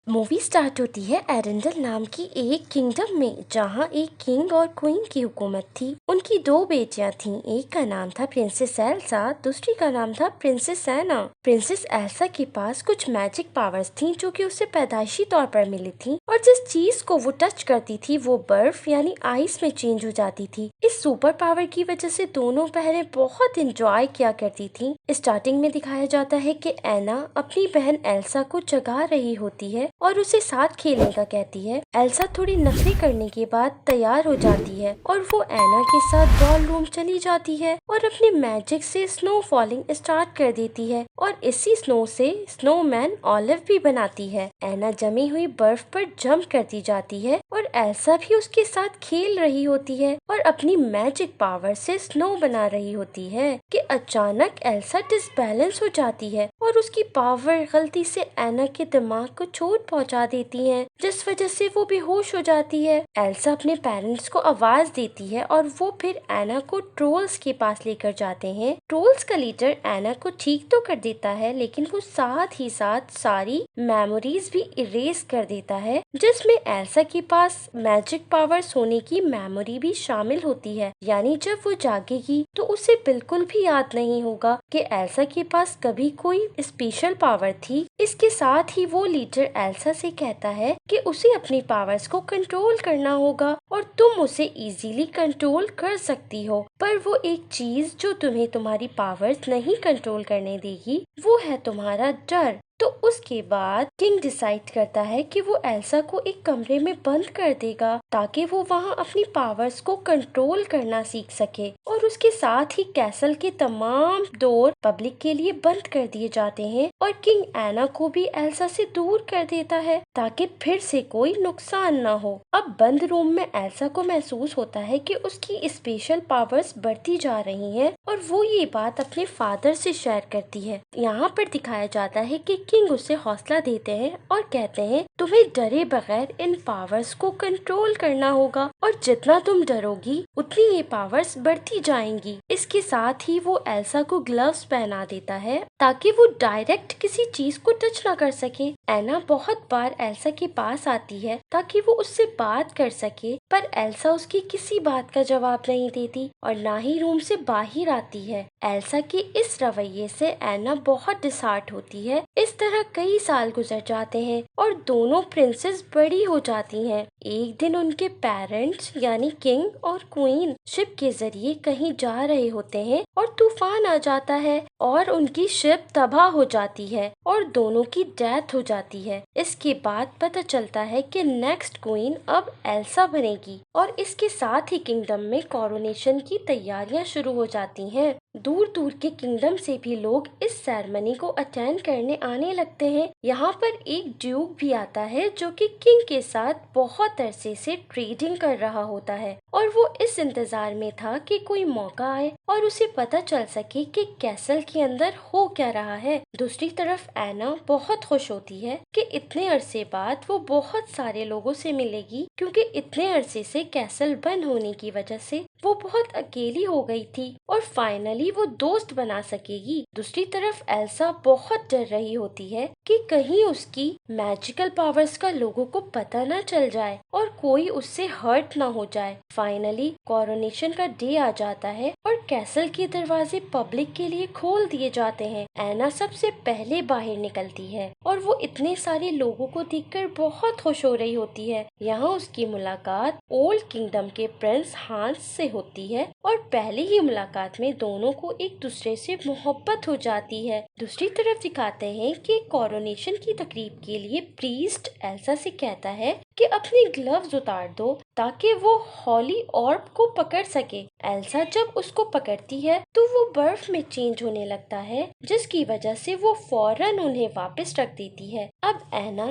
Movie start होती है एरेंडल नाम की एक किंगडम में, जहाँ एक किंग और क्वीन की हुकूमत थी। उनकी दो बेटियां थीं। एक का नाम था प्रिंसेस एल्सा, दूसरी का नाम था प्रिंसेस एना। प्रिंसेस एल्सा के पास कुछ मैजिक पावर्स थीं जो कि उसे पैदाइशी तौर पर मिली थीं, और जिस चीज को वो टच करती थी वो बर्फ यानी आइस में चेंज हो जाती थी। इस सुपर पावर की वजह से दोनों बहनें बहुत इंजॉय किया करती थीं। स्टार्टिंग में दिखाया जाता है कि एना अपनी बहन एल्सा को जगा रही होती है और उसे साथ खेलने का कहती है। एल्सा थोड़ी नखरे करने के बाद तैयार हो जाती है और वो एना के साथ डॉल रूम चली जाती है और अपने मैजिक से स्नो फॉलिंग स्टार्ट कर देती है और इसी स्नो से स्नोमैन ऑलिव भी बनाती है। एना जमी हुई बर्फ पर जंप करती जाती है और एल्सा भी उसके साथ खेल रही होती है और अपनी मैजिक पावर से स्नो बना रही होती है कि अचानक एल्सा डिसबैलेंस हो जाती है और उसकी पावर गलती से एना के दिमाग को चोट पहुंचा देती है, जिस वजह से वो बेहोश हो जाती है। एल्सा अपने पेरेंट्स को आवाज देती है और वो फिर एना को ट्रोल्स के पास लेकर जाते हैं। ट्रोल्स का लीडर एना को ठीक तो कर देता है, लेकिन वो साथ ही साथ सारी मेमोरीज भी इरेज कर देता है, जिसमें एल्सा के पास मैजिक पावर्स होने की मेमोरी भी शामिल होती है। यानी जब वो जागेगी तो उसे बिल्कुल भी याद नहीं होगा कि एल्सा के पास कभी कोई स्पेशल पावर थी। इसके साथ ही वो लीडर एल्सा से कहता है कि उसे अपनी पावर्स को कंट्रोल करना होगा और तुम उसे इजीली कंट्रोल कर सकती हो, पर वो एक चीज जो तुम्हें तुम्हारी पावर्स नहीं कंट्रोल करने देगी वो है तुम्हारा डर। तो उसके बाद किंग डिसाइड करता है कि वो एल्सा को एक कमरे में बंद कर देगा ताकि वो वहाँ अपनी पावर्स को कंट्रोल करना सीख सके, और उसके साथ ही कैसल के तमाम डोर पब्लिक के लिए बंद कर दिए जाते हैं और किंग एना को भी एल्सा से दूर कर देता है ताकि फिर से कोई नुकसान ना हो। अब बंद रूम में एल्सा को महसूस होता है कि उसकी स्पेशल पावर्स बढ़ती जा रही हैं और वो ये बात अपने फादर से शेयर करती है। यहाँ पर दिखाया जाता है कि किंग उसे हौसला देते हैं और कहते हैं तुम्हें डरे बगैर इन पावर्स को कंट्रोल करना होगा और जितना तुम डरोगी उतनी ये पावर्स बढ़ती जाएंगी। इसके साथ ही वो एल्सा को ग्लव्स पहना देता है ताकि वो डायरेक्ट किसी चीज को टच ना कर सके। एना बहुत बार एल्सा के पास आती है ताकि वो उससे बात कर सके, पर एल्सा उसकी किसी बात का जवाब नहीं देती और ना ही रूम से बाहर आती है। एल्सा के इस रवैये से एना बहुत डिसहार्ट होती है। इस तरह कई साल गुजर जाते हैं और दोनों प्रिंसेस बड़ी हो जाती हैं। एक दिन उनके पेरेंट्स यानी किंग और क्वीन शिप के जरिए कहीं जा रहे होते हैं और तूफान आ जाता है और उनकी शिप तबाह हो जाती है और दोनों की डेथ हो जाती है। इसके बाद पता चलता है कि नेक्स्ट क्वीन अब एल्सा बनेगी और इसके साथ ही किंगडम में कोरोनेशन की तैयारियां शुरू हो जाती हैं। दूर दूर के किंगडम से भी लोग इस सेरेमनी को अटेंड करने आने लगते हैं। यहाँ पर एक ड्यूक भी आता है जो कि किंग के साथ बहुत अरसे से ट्रेडिंग कर रहा होता है और वो इस इंतजार में था कि कोई मौका आए और उसे पता चल सके कि कैसल के अंदर हो क्या रहा है। दूसरी तरफ एना बहुत खुश होती है कि इतने अरसे बाद वो बहुत सारे लोगों से मिलेगी, क्योंकि इतने अरसे से कैसल बंद होने की वजह से वो बहुत अकेली हो गई थी और फाइनली वो दोस्त बना सकेगी। दूसरी तरफ एल्सा बहुत डर रही होती है कि कहीं उसकी मैजिकल पावर्स का लोगों को पता न चल जाए और कोई उससे हर्ट ना हो जाए। फाइनली कोरोनेशन का डे आ जाता है और कैसल के दरवाजे पब्लिक के लिए खोल दिए जाते हैं। एना सबसे पहले बाहर निकलती है और वो इतने सारे लोगों को देखकर बहुत खुश हो रही होती है। यहाँ उसकी मुलाकात ओल्ड किंगडम के प्रिंस हांस से होती है और पहली ही मुलाकात में दोनों को एक दूसरे से मोहब्बत हो जाती है। दूसरी तरफ दिखाते हैं कि कोरोनेशन की तकरीब के लिए प्रीस्ट एल्सा से कहता है कि अपने ग्लव्स उतार दो ताकि वो हॉली ऑर्ब को पकड़ सके। एल्सा जब उसको पकड़ती है तो वो बर्फ में चेंज होने लगता है, जिसकी वजह से वो फौरन उन्हें वापस रख देती है। अब एना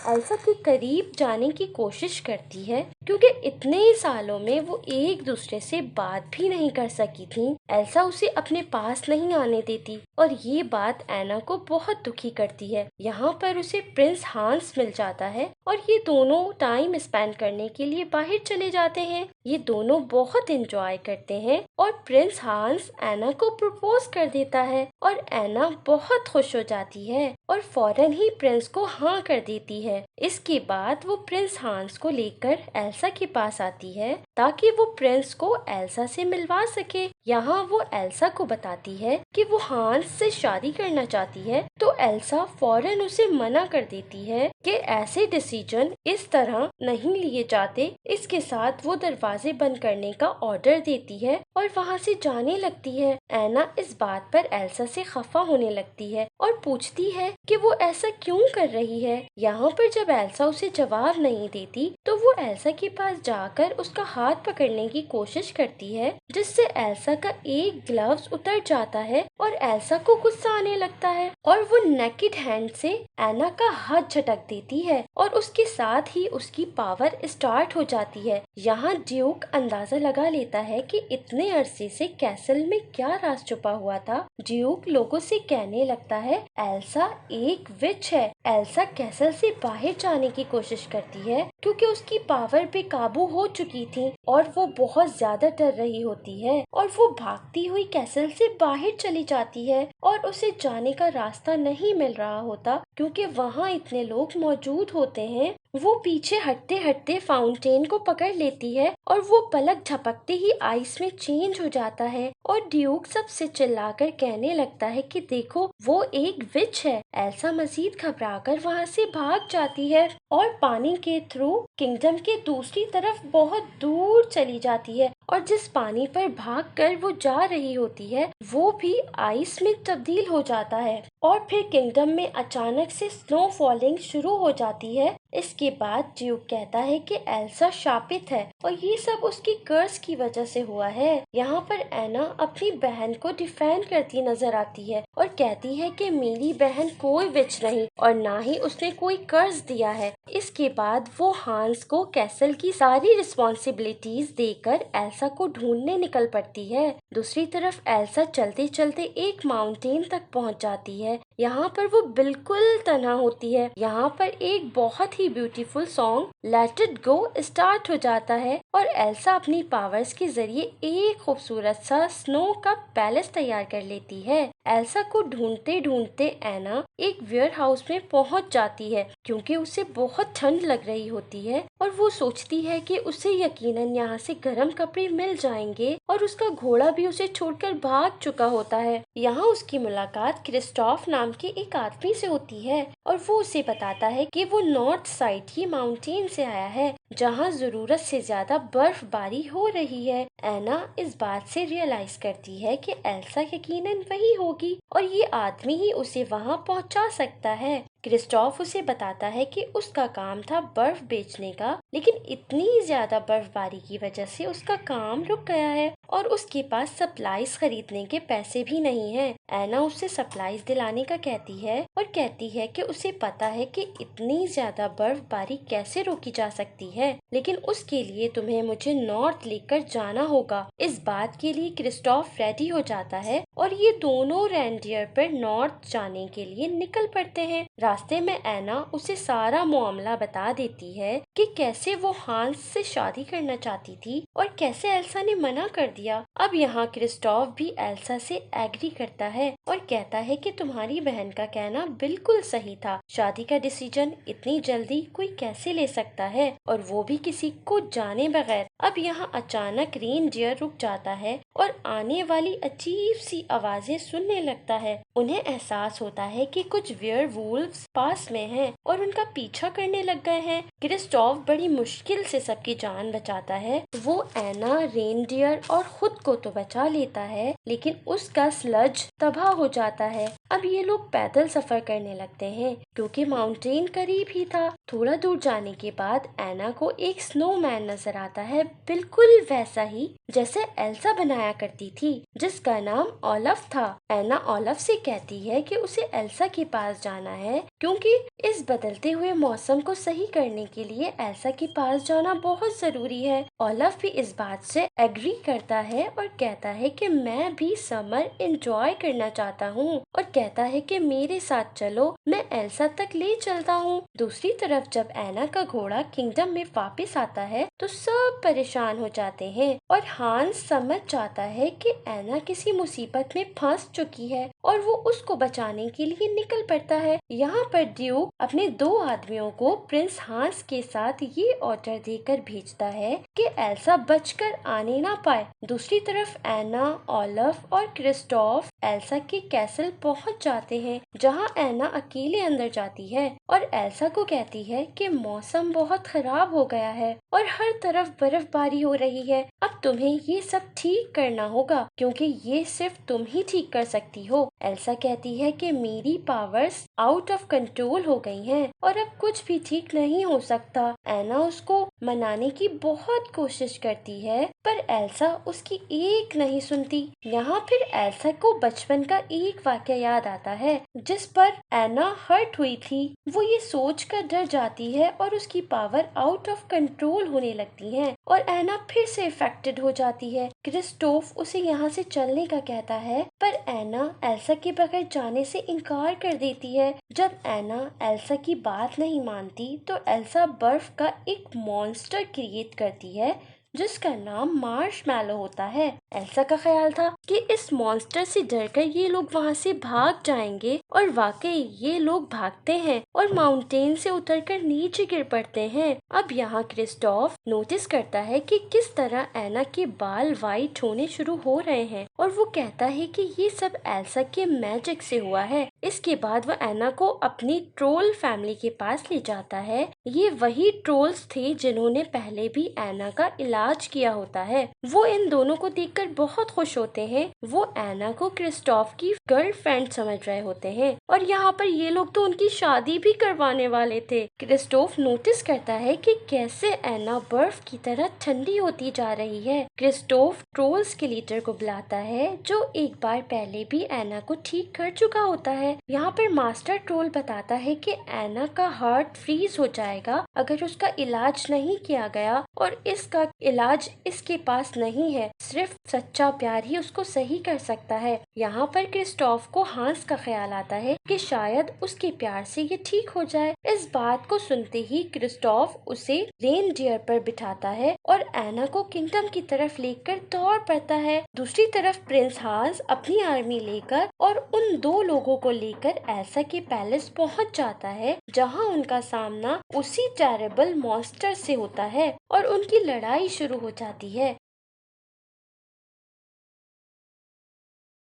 एल्सा के करीब जाने की कोशिश करती है क्योंकि इतने सालों में वो एक दूसरे से बात भी नहीं कर सकी थी। एल्सा उसे अपने पास नहीं आने देती और ये बात एना को बहुत दुखी करती है। यहाँ पर उसे प्रिंस हांस मिल जाता है और ये दोनों टाइम स्पेंड करने के लिए बाहर चले जाते हैं। ये दोनों बहुत एंजॉय करते हैं और प्रिंस हांस एना को प्रपोज कर देता है और एना बहुत खुश हो जाती है और फौरन ही प्रिंस को हाँ कर देती है। इसके बाद वो प्रिंस हांस को लेकर एल्सा के पास आती है ताकि वो प्रिंस को एल्सा से मिलवा सके। यहाँ वो एल्सा को बताती है कि वो हांस से शादी करना चाहती है, तो एल्सा फौरन उसे मना कर देती है कि ऐसे डिसीजन इस तरह नहीं लिए जाते। इसके साथ वो दरवाजे बंद करने का ऑर्डर देती है और वहाँ से जाने लगती है। एना इस बात पर एल्सा से खफा होने लगती है और पूछती है कि वो ऐसा क्यों कर रही है। यहाँ पर जब एल्सा उसे जवाब नहीं देती तो वो एल्सा के पास जाकर उसका हाथ पकड़ने की कोशिश करती है, जिससे एल्सा का एक ग्लव्स उतर जाता है और एल्सा को गुस्सा आने लगता है और वो नेकेड हैंड से एना का हाथ झटक देती है और उसके साथ ही उसकी पावर स्टार्ट हो जाती है। यहाँ ड्यूक अंदाजा लगा लेता है कि इतने अरसे से कैसल में क्या राज छुपा हुआ था। ड्यूक लोगों से कहने लगता है एल्सा एक विच है। एल्सा कैसल से बाहर जाने की कोशिश करती है क्योंकि उसकी पावर बेकाबू हो चुकी थी और वो बहुत ज्यादा डर रही होती है और वो भागती हुई कैसल से बाहर चली जाती है और उसे जाने का रास्ता नहीं मिल रहा होता क्योंकि वहाँ इतने लोग मौजूद होते हैं। वो पीछे हटते हटते फाउंटेन को पकड़ लेती है और वो पलक झपकते ही आइस में चेंज हो जाता है और ड्यूक सबसे चिल्लाकर कहने लगता है कि देखो वो एक विच है। एल्सा मजीद घबराकर वहाँ से भाग जाती है और पानी के थ्रू किंगडम के दूसरी तरफ बहुत दूर चली जाती है और जिस पानी पर भागकर वो जा रही होती है वो भी आइस में तब्दील हो जाता है और फिर किंगडम में अचानक से स्नो फॉलिंग शुरू हो जाती है। इसके बाद ड्यूक कहता है कि एल्सा शापित है और ये सब उसकी कर्स की वजह से हुआ है। यहाँ पर एना अपनी बहन को डिफेंड करती नजर आती है और कहती है कि मेरी बहन कोई विच नहीं और ना ही उसने कोई कर्स दिया है। इसके बाद वो हांस को कैसल की सारी रिस्पॉन्सिबिलिटीज देकर एल्सा को ढूंढने निकल पड़ती है। दूसरी तरफ एल्सा चलते चलते एक माउंटेन तक पहुँच जाती है। यहाँ पर वो बिल्कुल तन्हा होती है। यहाँ पर एक बहुत ही beautiful song let it go start हो जाता है और एल्सा अपनी पावर्स के जरिए एक खूबसूरत सा स्नो का पैलेस तैयार कर लेती है। एल्सा को ढूंढते ढूंढते एना एक वेयर हाउस में पहुंच जाती है क्योंकि उसे बहुत ठंड लग रही होती है और वो सोचती है कि उसे यकीनन यहाँ से गर्म कपड़े मिल जाएंगे और उसका घोड़ा भी उसे छोड़कर भाग चुका होता है। यहाँ उसकी मुलाकात क्रिस्टोफ नाम के एक आदमी से होती है और वो उसे बताता है कि वो नॉर्थ साइड की माउंटेन से आया है जहाँ जरूरत से ज्यादा बर्फबारी हो रही है। एना इस बात से रियलाइज करती है कि एल्सा यकीनन वही होगी और ये आदमी ही उसे वहाँ पहुँचा सकता है। क्रिस्टोफ उसे बताता है कि उसका काम था बर्फ बेचने का, लेकिन इतनी ज्यादा बर्फबारी की वजह से उसका काम रुक गया है और उसके पास सप्लाईज खरीदने के पैसे भी नहीं है। एना उससे सप्लाईज दिलाने का कहती है और कहती है कि उसे पता है कि इतनी ज्यादा बर्फबारी कैसे रोकी जा सकती है, लेकिन उसके लिए तुम्हें मुझे नॉर्थ लेकर जाना होगा। इस बात के लिए क्रिस्टोफ रेडी हो जाता है और ये दोनों रेंडियर पर नॉर्थ जाने के लिए निकल पड़ते हैं। रास्ते में एना उसे सारा मामला बता देती है कि कैसे वो हांस से शादी करना चाहती थी और कैसे एल्सा ने मना कर दिया। अब यहाँ क्रिस्टोफ भी एल्सा से एग्री करता है और कहता है कि तुम्हारी बहन का कहना बिल्कुल सही था। शादी का डिसीजन इतनी जल्दी कोई कैसे ले सकता है और वो भी किसी को जाने बगैर। अब यहाँ अचानक रेनडियर रुक जाता है और आने वाली अजीब सी आवाजें सुनने लगता है। उन्हें एहसास होता है कि कुछ वेयरवुल्व्स पास में हैं और उनका पीछा करने लग गए हैं। क्रिस्टोफ बड़ी मुश्किल से सबकी जान बचाता है। वो एना, रेनडियर और खुद को तो बचा लेता है, लेकिन उसका स्लज तबाह हो जाता है। अब ये लोग पैदल सफर करने लगते हैं क्योंकि माउंटेन करीब ही था। थोड़ा दूर जाने के बाद एना को एक स्नोमैन नजर आता है, बिल्कुल वैसा ही जैसे एल्सा बनाया करती थी, जिसका नाम ओलफ था। एना ओलफ से कहती है कि उसे एल्सा के पास जाना है क्योंकि इस बदलते हुए मौसम को सही करने के लिए एल्सा के पास जाना बहुत जरूरी है। ओलफ भी इस बात से एग्री करता है और कहता है कि मैं भी समर एंजॉय करना चाहता हूँ और कहता है कि मेरे साथ चलो, मैं एल्सा तक ले चलता हूँ। दूसरी तरफ जब एना का घोड़ा किंगडम में वापस आता है तो सब परेशान हो जाते हैं और हांस समझ जाता है कि एना किसी मुसीबत में फंस चुकी है और वो उसको बचाने के लिए निकल पड़ता है। यहाँ पर ड्यूक अपने 2 आदमियों को प्रिंस हांस के साथ ये ऑर्डर देकर भेजता है कि एल्सा बचकर आने ना पाए। दूसरी तरफ एना, ओलफ और क्रिस्टोफ एल्सा के कैसल पहुँच जाते हैं, जहाँ एना अकेले अंदर जाती है और एल्सा को कहती है कि मौसम बहुत खराब हो गया है और हर तरफ बर्फबारी हो रही है। अब तुम्हें ये सब ठीक करना होगा क्योंकि ये सिर्फ तुम ही ठीक कर सकती हो। एल्सा कहती है कि मेरी पावर्स आउट ऑफ कंट्रोल हो गई हैं और अब कुछ भी ठीक नहीं हो सकता। एना उसको मनाने की बहुत कोशिश करती है पर एल्सा उसकी एक नहीं सुनती। यहाँ फिर एल्सा को बचपन का एक वाक्य याद आता है जिस पर एना हर्ट हुई थी। वो ये सोच कर डर जाती है और उसकी पावर आउट ऑफ कंट्रोल होने लगती है और एना फिर से इफेक्टेड हो जाती है। क्रिस्टोफ उसे यहाँ से चलने का कहता है पर एना एल्सा के बगैर जाने से इनकार कर देती है। जब एना एल्सा की बात नहीं मानती तो एल्सा बर्फ का एक मॉन्स्टर क्रिएट करती है जिसका नाम मार्शमैलो होता है। एल्सा का ख्याल था कि इस मॉन्स्टर से डरकर ये लोग वहाँ से भाग जाएंगे और वाकई ये लोग भागते हैं और माउंटेन से उतरकर नीचे गिर पड़ते हैं। अब यहाँ क्रिस्टोफ नोटिस करता है कि किस तरह एना के बाल वाइट होने शुरू हो रहे हैं और वो कहता है कि ये सब एल्सा के मैजिक से हुआ है। इसके बाद वो एना को अपनी ट्रोल फैमिली के पास ले जाता है। ये वही ट्रोल्स थे जिन्होंने पहले भी एना का इलाज किया होता है। वो इन दोनों को देखकर बहुत खुश होते हैं। वो एना को क्रिस्टोफ की गर्लफ्रेंड समझ रहे होते हैं और यहाँ पर ये लोग तो उनकी शादी भी करवाने वाले थे। क्रिस्टोफ नोटिस करता है कि कैसे एना बर्फ की तरह ठंडी होती जा रही है। क्रिस्टोफ ट्रोल्स के लीडर को बुलाता है जो एक बार पहले भी एना को ठीक कर चुका होता है। यहाँ पर मास्टर ट्रोल बताता है कि एना का हार्ट फ्रीज हो जाएगा अगर उसका इलाज नहीं किया गया और इसका इलाज इसके पास नहीं है। सिर्फ सच्चा प्यार ही उसको सही कर सकता है। यहाँ पर क्रिस्टोफ को हांस का ख्याल आता है कि शायद उसके प्यार से ये ठीक हो जाए। इस बात को सुनते ही क्रिस्टोफ उसे रेनडियर पर बिठाता है और एना को किंगडम की तरफ लेकर दौड़ पड़ता है। दूसरी तरफ प्रिंस हांस अपनी आर्मी लेकर और उन 2 लोगों को लेकर एल्सा के पैलेस पहुंच जाता है जहां उनका सामना उसी टेरेबल मॉन्स्टर से होता है और उनकी लड़ाई शुरू हो जाती है।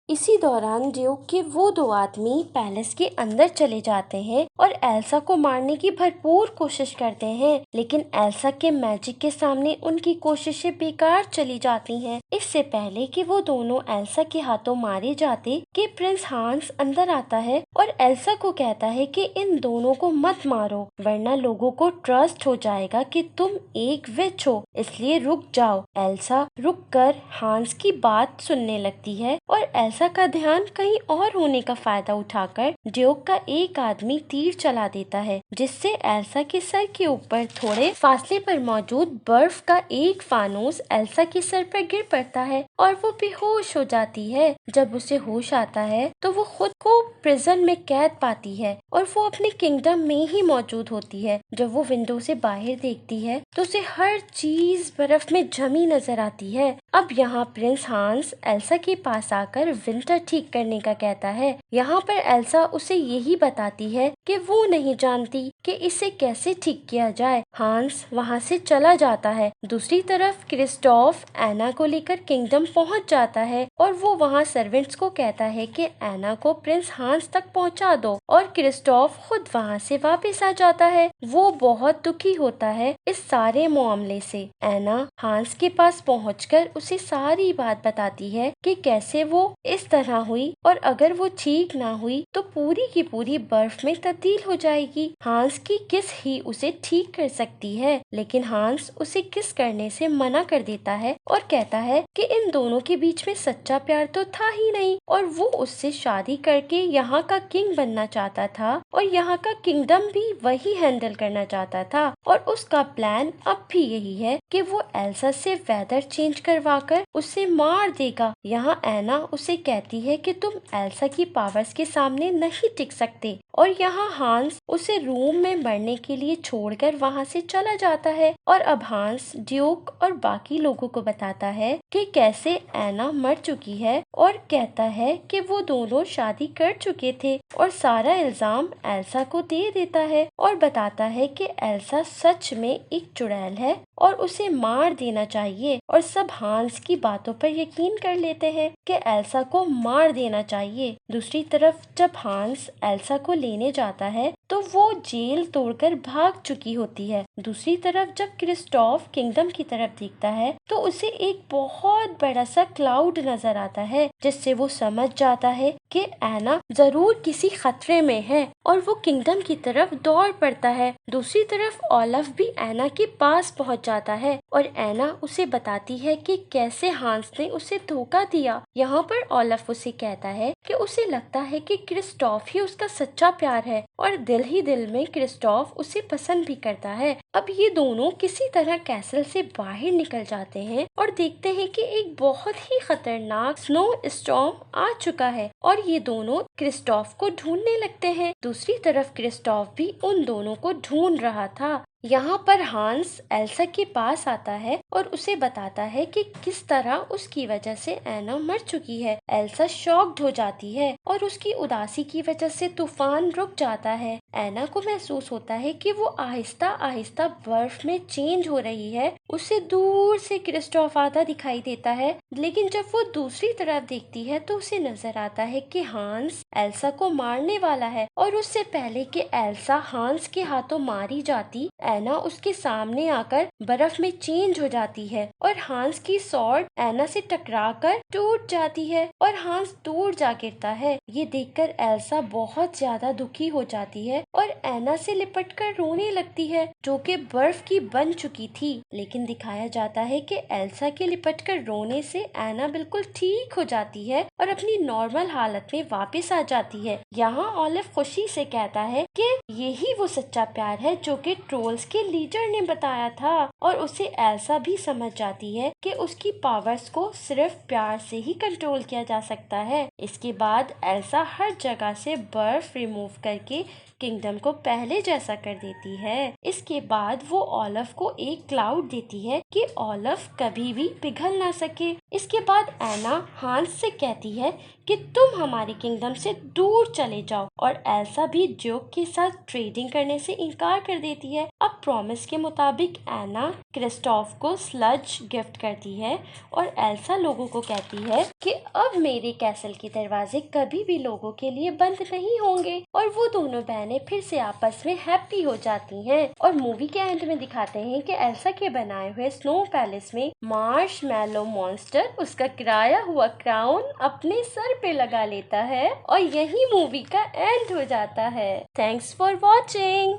इसी दौरान ड्यूक के वो 2 आदमी पैलेस के अंदर चले जाते हैं और एल्सा को मारने की भरपूर कोशिश करते हैं, लेकिन एल्सा के मैजिक के सामने उनकी कोशिशें बेकार चली जाती हैं। इससे पहले कि वो दोनों एल्सा के हाथों मारे जाते कि प्रिंस हांस अंदर आता है और एल्सा को कहता है कि इन दोनों को मत मारो वरना लोगों को ट्रस्ट हो जाएगा कि तुम एक विच हो, इसलिए रुक जाओ। एल्सा रुककर हांस की बात सुनने लगती है और एल्सा का ध्यान कहीं और होने का फायदा उठाकर ड्यूक का एक आदमी तीर चला देता है जिससे एल्सा के सर के ऊपर थोड़े फासले पर मौजूद बर्फ का एक फानूस एल्सा के सर पर गिर पड़ता है और वो बेहोश हो जाती है। जब उसे होश आता है तो वो खुद को प्रिजन में कैद पाती है और वो अपने किंगडम में ही मौजूद होती है। जब वो विंडो से बाहर देखती है तो उसे हर चीज बर्फ में जमी नजर आती है। अब यहाँ प्रिंस हांस एल्सा के पास आकर विंटर ठीक करने का कहता है। यहाँ पर एल्सा उसे यही बताती है कि वो नहीं जानती कि इसे कैसे ठीक किया जाए। हांस वहाँ से चला जाता है। दूसरी तरफ क्रिस्टोफ एना को लेकर किंगडम पहुँच जाता है और वो वहाँ सर्वेंट्स को कहता है कि एना को प्रिंस हांस तक पहुँचा दो और क्रिस्टोफ खुद वहाँ से वापस आ जाता है। वो बहुत दुखी होता है इस सारे मामले से। एना हांस के पास पहुँचकर उसे सारी बात बताती है कि कैसे वो इस तरह हुई और अगर वो ठीक ना हुई तो पूरी की पूरी बर्फ में तब्दील हो जाएगी। हांस की किस ही उसे ठीक कर सकती है, लेकिन हांस उसे किस करने से मना कर देता है और कहता है कि इन दोनों के बीच में सच्चा प्यार तो था ही नहीं और वो उससे शादी करके यहाँ का किंग बनना चाहता था और यहाँ का किंगडम भी वही हैंडल करना चाहता था। और उसका प्लान अब भी यही है कि वो एल्सा से वेदर चेंज करवाकर उसे मार देगा। यहाँ एना उसे कहती है कि तुम एल्सा की पावर्स के सामने नहीं टिक सकते, और यहाँ हांस उसे रूम में मरने के लिए छोड़कर वहाँ से चला जाता है। और अब हांस ड्यूक और बाकी लोगों को बताता है कि कैसे एना मर चुकी है, और कहता है कि वो दोनों शादी कर चुके थे, और सारा इल्जाम एल्सा को दे देता है और बताता है कि एल्सा सच में एक चुड़ैल है और उसे मार देना चाहिए। और सब हांस की बातों पर यकीन कर लेते हैं कि एल्सा को मार देना चाहिए। दूसरी तरफ जब हांस एल्सा को लेने जाता है तो वो जेल तोड़कर भाग चुकी होती है। दूसरी तरफ जब क्रिस्टोफ किंगडम की तरफ देखता है तो उसे एक बहुत बड़ा सा क्लाउड नजर आता है, जिससे वो समझ जाता है कि एना जरूर किसी खतरे में है और वो किंगडम की तरफ दौड़ पड़ता है। दूसरी तरफ ओलफ भी एना के पास पहुंच जाता है और एना उसे बताती है कि कैसे हांस ने उसे धोखा दिया। यहाँ पर ओलफ उसे कहता है कि उसे लगता है कि क्रिस्टोफ ही उसका सच्चा प्यार है और दिल ही दिल में क्रिस्टोफ उसे पसंद भी करता है। अब ये दोनों किसी तरह कैसल से बाहर निकल जाते हैं और देखते हैं कि एक बहुत ही खतरनाक स्नो स्टॉर्म आ चुका है और ये दोनों क्रिस्टोफ को ढूंढने लगते हैं। दूसरी तरफ क्रिस्टोफ भी उन दोनों को ढूंढ रहा था। यहाँ पर हांस एल्सा के पास आता है और उसे बताता है कि किस तरह उसकी वजह से एना मर चुकी है। एल्सा शॉक्ड हो जाती है और उसकी उदासी की वजह से तूफान रुक जाता है। एना को महसूस होता है कि वो आहिस्ता आहिस्ता बर्फ में चेंज हो रही है। उसे दूर से क्रिस्टोफ आता दिखाई देता है, लेकिन जब वो दूसरी तरफ देखती है तो उसे नजर आता है कि हांस एल्सा को मारने वाला है और उससे पहले कि एल्सा हांस के हाथों मारी जाती, एना उसके सामने आकर बर्फ में चेंज हो जाती है और हांस की स्वॉर्ड एना से टकराकर टूट जाती है और हांस दूर जा गिरता है। ये देखकर एल्सा बहुत ज्यादा दुखी हो जाती है और एना से लिपटकर रोने लगती है, जो कि बर्फ की बन चुकी थी। लेकिन दिखाया जाता है कि एल्सा के लिपटकर रोने से एना बिल्कुल ठीक हो जाती है और अपनी नॉर्मल हालत में वापस आ जाती है। यहाँ ओलिव खुशी से कहता है कि यही वो सच्चा प्यार है जो कि ट्रोल्स के लीडर ने बताया था, और उसे एल्सा भी समझ जाती है कि उसकी पावर्स को सिर्फ प्यार से ही कंट्रोल किया जा सकता है। इसके बाद एल्सा हर जगह से बर्फ रिमूव करके किंगडम को पहले जैसा कर देती है। इसके बाद वो ओलफ को एक क्लाउड देती है कि ओलफ कभी भी पिघल ना सके। इसके बाद एना हांस से कहती है कि तुम हमारे किंगडम से दूर चले जाओ, और एल्सा भी ड्यूक के साथ ट्रेडिंग करने से इनकार कर देती है। अब प्रॉमिस के मुताबिक एना क्रिस्टोफ को स्लज गिफ्ट करती है और एल्सा लोगों को कहती है कि अब मेरे कैसल के दरवाजे कभी भी लोगों के लिए बंद नहीं होंगे, और वो दोनों बहनें फिर से आपस में हैप्पी हो जाती हैं। और मूवी के एंड में दिखाते हैं कि एल्सा के बनाए हुए स्नो पैलेस में मार्शमैलो मॉन्स्टर उसका किराया हुआ क्राउन अपने सर पे लगा लेता है और यही मूवी का एंड हो जाता है। Thanks for watching.